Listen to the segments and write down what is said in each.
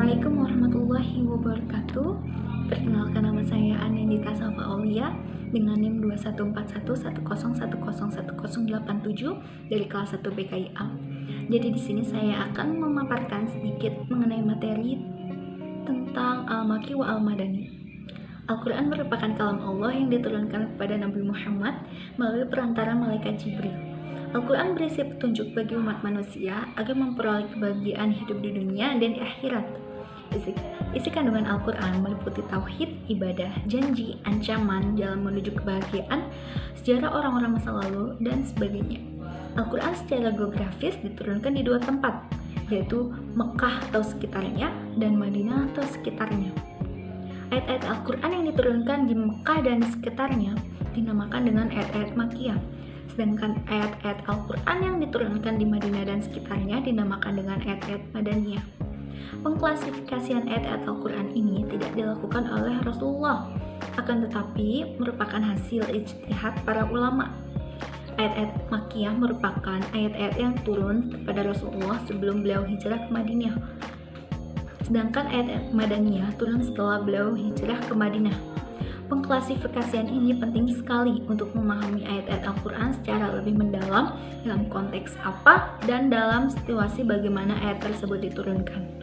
Assalamualaikum warahmatullahi wabarakatuh. Perkenalkan, nama saya Anindita Safa Aulia dengan NIM 214110101087 dari kelas 1 BKIA. Jadi di sini saya akan memaparkan sedikit mengenai materi tentang Al-Makki wa Al-Madani. Al-Quran merupakan kalam Allah yang diturunkan kepada Nabi Muhammad melalui perantara malaikat Jibril. Al-Quran berisi petunjuk bagi umat manusia agar memperoleh kebahagiaan hidup di dunia dan di akhirat. Isi kandungan Al-Quran meliputi tauhid, ibadah, janji, ancaman, jalan menuju kebahagiaan, sejarah orang-orang masa lalu, dan sebagainya. Al-Quran secara geografis diturunkan di dua tempat, yaitu Mekah atau sekitarnya dan Madinah atau sekitarnya. Ayat-ayat Al-Quran yang diturunkan di Mekah dan sekitarnya dinamakan dengan ayat-ayat Makkiyah. Sedangkan ayat-ayat Al-Quran yang diturunkan di Madinah dan sekitarnya dinamakan dengan ayat-ayat Madaniyah. Pengklasifikasian ayat-ayat Al-Quran ini tidak dilakukan oleh Rasulullah, akan tetapi merupakan hasil ijtihad para ulama. Ayat-ayat Makkiyah merupakan ayat-ayat yang turun kepada Rasulullah sebelum beliau hijrah ke Madinah. Sedangkan ayat-ayat Madaniyah turun setelah beliau hijrah ke Madinah. Pengklasifikasian ini penting sekali untuk memahami ayat-ayat Al-Quran secara lebih mendalam dalam konteks apa dan dalam situasi bagaimana ayat tersebut diturunkan.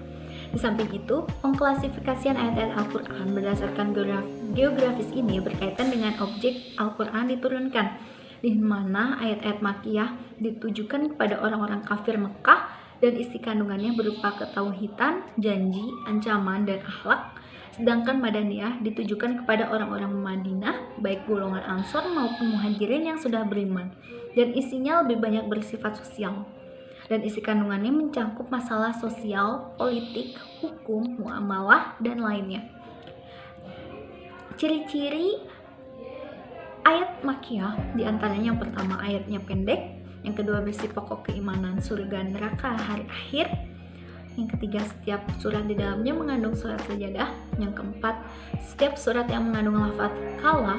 Di samping itu, pengklasifikasian ayat-ayat Al-Quran berdasarkan geografis ini berkaitan dengan objek Al-Quran diturunkan, di mana ayat-ayat Makkiyah ditujukan kepada orang-orang kafir Mekah dan isi kandungannya berupa ketauhidan, janji, ancaman, dan akhlak. Sedangkan Madaniyah ditujukan kepada orang-orang Madinah, baik golongan Ansor maupun Muhajirin yang sudah beriman, dan isinya lebih banyak bersifat sosial. Dan isi kandungannya mencakup masalah sosial, politik, hukum, muamalah, dan lainnya. Ciri-ciri ayat Makkiyah diantaranya yang pertama ayatnya pendek, yang kedua berisi pokok keimanan surga neraka hari akhir, yang ketiga setiap surat di dalamnya mengandung surat sajadah, yang keempat setiap surat yang mengandung lafaz kala,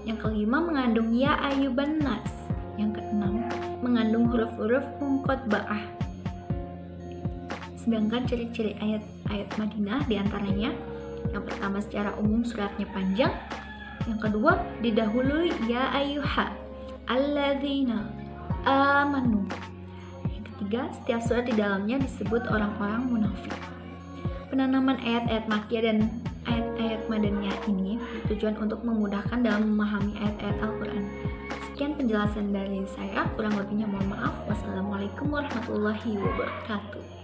yang kelima mengandung ya ayyuhan nas, yang keenam mengandung huruf-huruf muqatta'ah. Sedangkan ciri-ciri ayat-ayat Madinah diantaranya yang pertama secara umum suratnya panjang, yang kedua didahului ya ayyuha alladzina amanu, ketiga, setiap surat di dalamnya disebut orang-orang munafik. Penanaman ayat-ayat Makkiyah dan ayat-ayat Madaniyah ini bertujuan untuk memudahkan dalam memahami ayat-ayat Al-Quran. Sekian penjelasan dari saya, kurang lebihnya mohon maaf. Wassalamualaikum warahmatullahi wabarakatuh.